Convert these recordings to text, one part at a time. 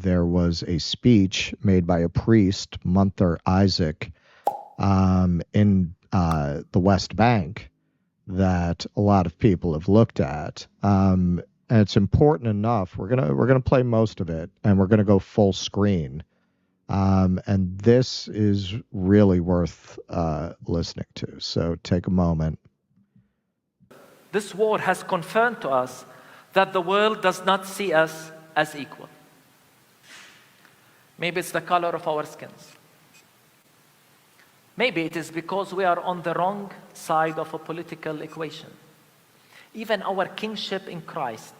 there was a speech made by a priest, Munther Isaac, in the West Bank that a lot of people have looked at. And it's important enough. We're gonna play most of it, and we're gonna go full screen. And this is really worth listening to. So take a moment. This war has confirmed to us that the world does not see us as equal. Maybe it's the color of our skins. Maybe it is because we are on the wrong side of a political equation. Even our kingship in Christ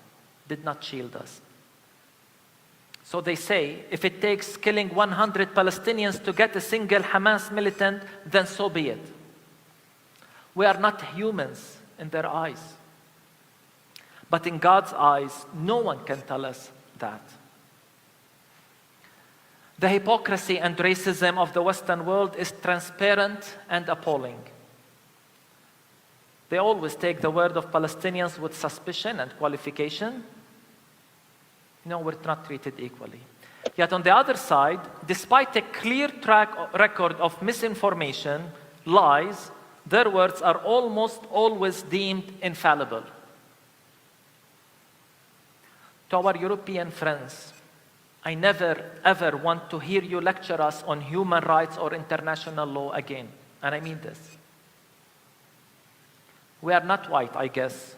did not shield us. So they say, if it takes killing 100 Palestinians to get a single Hamas militant, then so be it. We are not humans in their eyes. But in God's eyes, no one can tell us that. The hypocrisy and racism of the Western world is transparent and appalling. They always take the word of Palestinians with suspicion and qualification. No, we're not treated equally. Yet on the other side, despite a clear track record of misinformation, lies, their words are almost always deemed infallible. To our European friends, I never ever want to hear you lecture us on human rights or international law again. And I mean this. We are not white, I guess.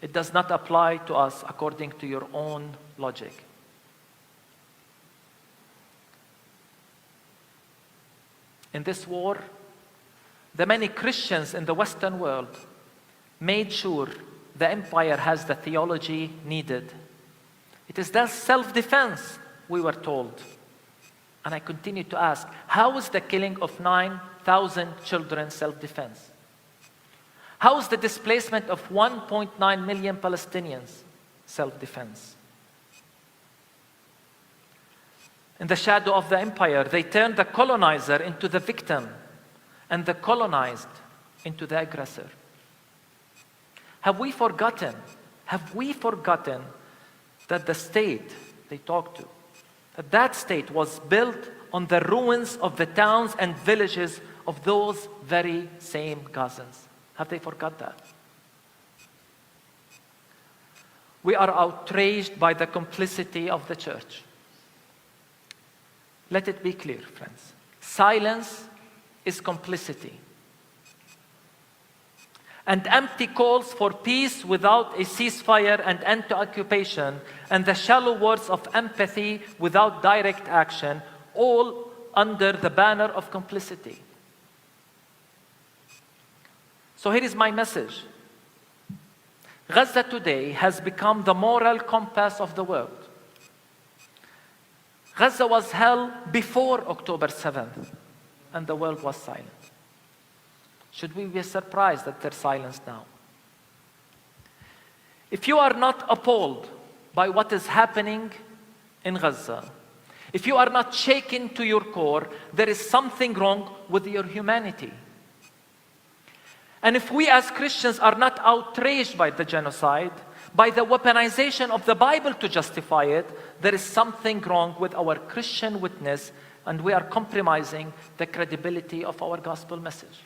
It does not apply to us according to your own logic. In this war, the many Christians in the Western world made sure the empire has the theology needed. It is their self-defense, we were told. And I continue to ask, how is the killing of 9,000 children self-defense? How is the displacement of 1.9 million Palestinians self-defense? In the shadow of the empire, they turned the colonizer into the victim and the colonized into the aggressor. Have we forgotten that the state they talked to, that state was built on the ruins of the towns and villages of those very same Gazans? Have they forgot that? We are outraged by the complicity of the church. Let it be clear, friends. Silence is complicity. And empty calls for peace without a ceasefire and end to occupation, and the shallow words of empathy without direct action, all under the banner of complicity. So here is my message. Gaza today has become the moral compass of the world. Gaza was hell before October 7th, and the world was silent. Should we be surprised at their silence now? If you are not appalled by what is happening in Gaza, if you are not shaken to your core, there is something wrong with your humanity. And if we as Christians are not outraged by the genocide, by the weaponization of the Bible to justify it, there is something wrong with our Christian witness, and we are compromising the credibility of our gospel message.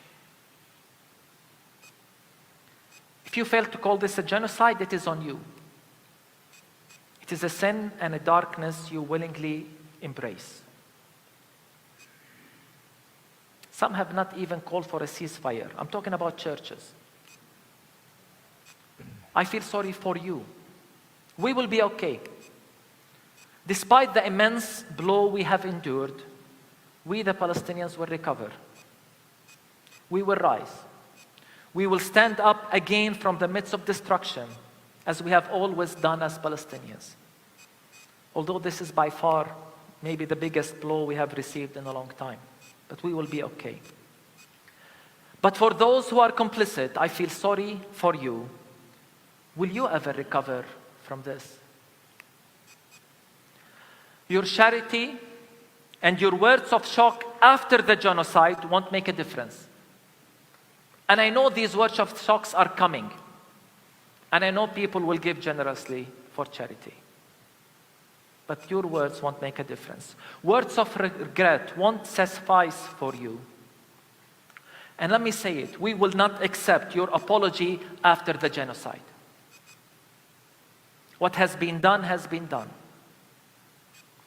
If you fail to call this a genocide, it is on you. It is a sin and a darkness you willingly embrace. Some have not even called for a ceasefire. I'm talking about churches. I feel sorry for you. We will be okay. Despite the immense blow we have endured, we, the Palestinians, will recover. We will rise. We will stand up again from the midst of destruction, as we have always done as Palestinians. Although this is by far maybe the biggest blow we have received in a long time. But we will be okay. But for those who are complicit, I feel sorry for you. Will you ever recover from this? Your charity and your words of shock after the genocide won't make a difference. And I know these words of shocks are coming. And I know people will give generously for charity. but your words won't make a difference. Words of regret won't suffice for you. And let me say it, we will not accept your apology after the genocide. What has been done has been done.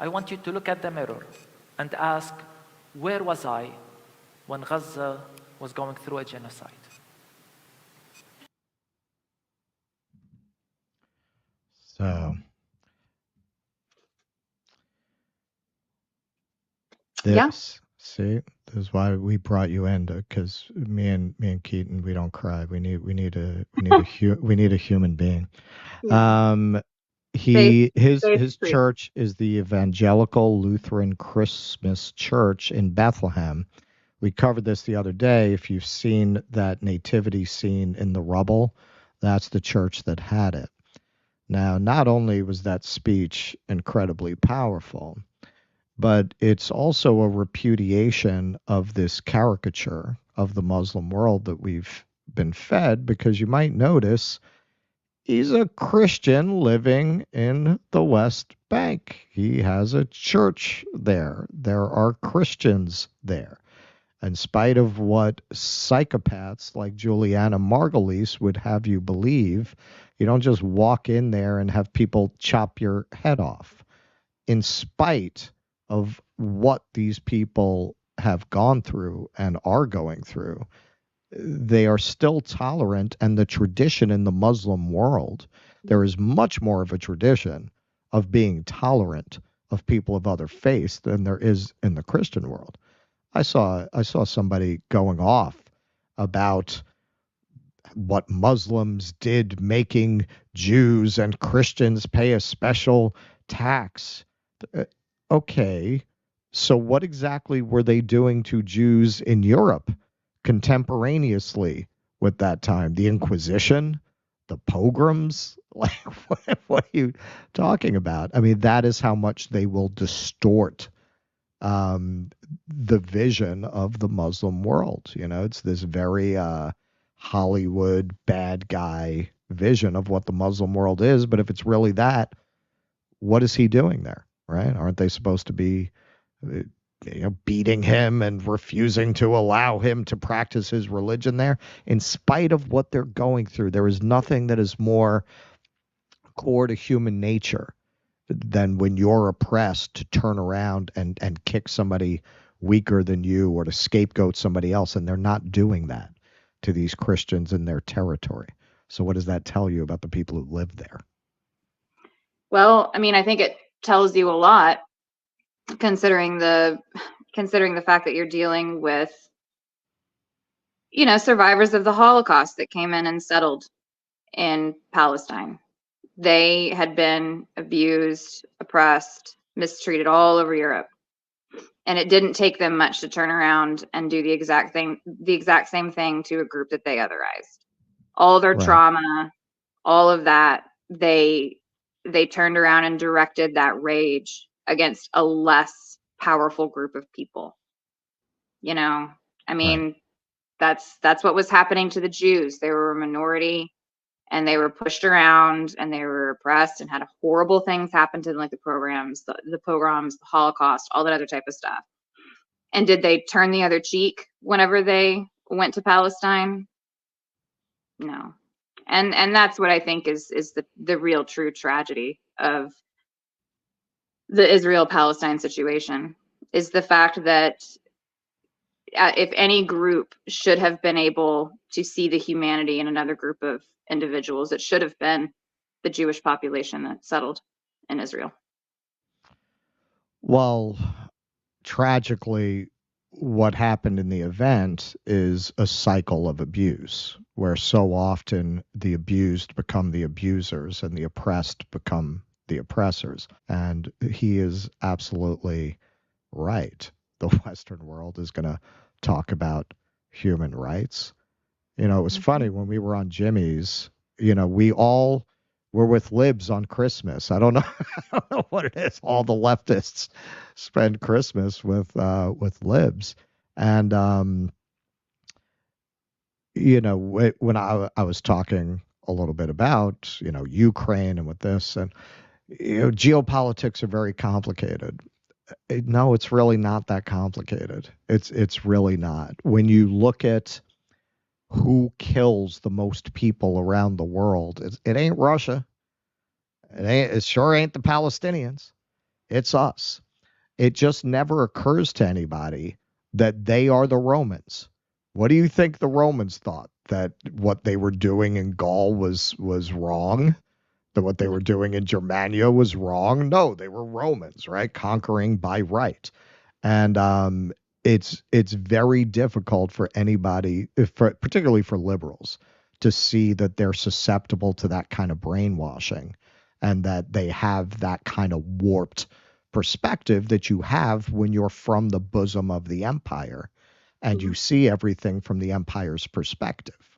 I want you to look at the mirror and ask, where was I when Gaza was going through a genocide? So, Yeah. see, this is why we brought you in, because me and Keaton, we don't cry. We need a human being. His church is the Evangelical Lutheran Christmas Church in Bethlehem. We covered this the other day. If you've seen that nativity scene in the rubble, that's the church that had it. Now, not only was that speech incredibly powerful, but it's also a repudiation of this caricature of the Muslim world that we've been fed, because you might notice he's a Christian living in the West Bank. He has a church there. There are Christians there. In spite of what psychopaths like Juliana Margulies would have you believe, you don't just walk in there and have people chop your head off. In spite of what these people have gone through and are going through, they are still tolerant. And the tradition in the Muslim world, there is much more of a tradition of being tolerant of people of other faiths than there is in the Christian world. I saw somebody going off about what Muslims did, making Jews and Christians pay a special tax. Okay, so what exactly were they doing to Jews in Europe contemporaneously with that time? The Inquisition, the pogroms? Like, what are you talking about? I mean, that is how much they will distort the vision of the Muslim world. You know, it's this very Hollywood bad guy vision of what the Muslim world is. But if it's really that, what is he doing there, right? Aren't they supposed to be beating him and refusing to allow him to practice his religion there? In spite of what they're going through, there is nothing that is more core to human nature than when you're oppressed to turn around and kick somebody weaker than you, or to scapegoat somebody else. And they're not doing that to these Christians in their territory. So what does that tell you about the people who live there? Well, I mean, I think it tells you a lot, considering the fact that you're dealing with, survivors of the Holocaust that came in and settled in Palestine. They had been abused, oppressed, mistreated all over Europe. And it didn't take them much to turn around and do the exact same thing to a group that they otherized. All their trauma, all of that, they turned around and directed that rage against a less powerful group of people. I mean, that's what was happening to the Jews. They were a minority, and they were pushed around, and they were oppressed, and had horrible things happen to them, like the pogroms, the Holocaust, all that other type of stuff. And did they turn the other cheek whenever they went to Palestine? No. And that's what I think is the real true tragedy of the Israel-Palestine situation, is the fact that if any group should have been able to see the humanity in another group of individuals, it should have been the Jewish population that settled in Israel. Well, tragically, what happened in the event is a cycle of abuse, where so often the abused become the abusers and the oppressed become the oppressors. And he is absolutely right. The Western world is going to talk about human rights. It was funny when we were on Jimmy's, we all were with libs on Christmas. I don't know what it is. All the leftists spend Christmas with libs. And, when I was talking a little bit about, Ukraine and with this, and geopolitics are very complicated. No, it's really not that complicated. It's really not. When you look at who kills the most people around the world, it ain't Russia. It sure ain't the Palestinians. It's us. It just never occurs to anybody that they are the Romans. What do you think the Romans thought? That what they were doing in Gaul was wrong? That what they were doing in Germania was wrong? No, they were Romans, right? Conquering by right. And it's very difficult for anybody, particularly for liberals, to see that they're susceptible to that kind of brainwashing and that they have that kind of warped perspective that you have when you're from the bosom of the empire and you see everything from the empire's perspective.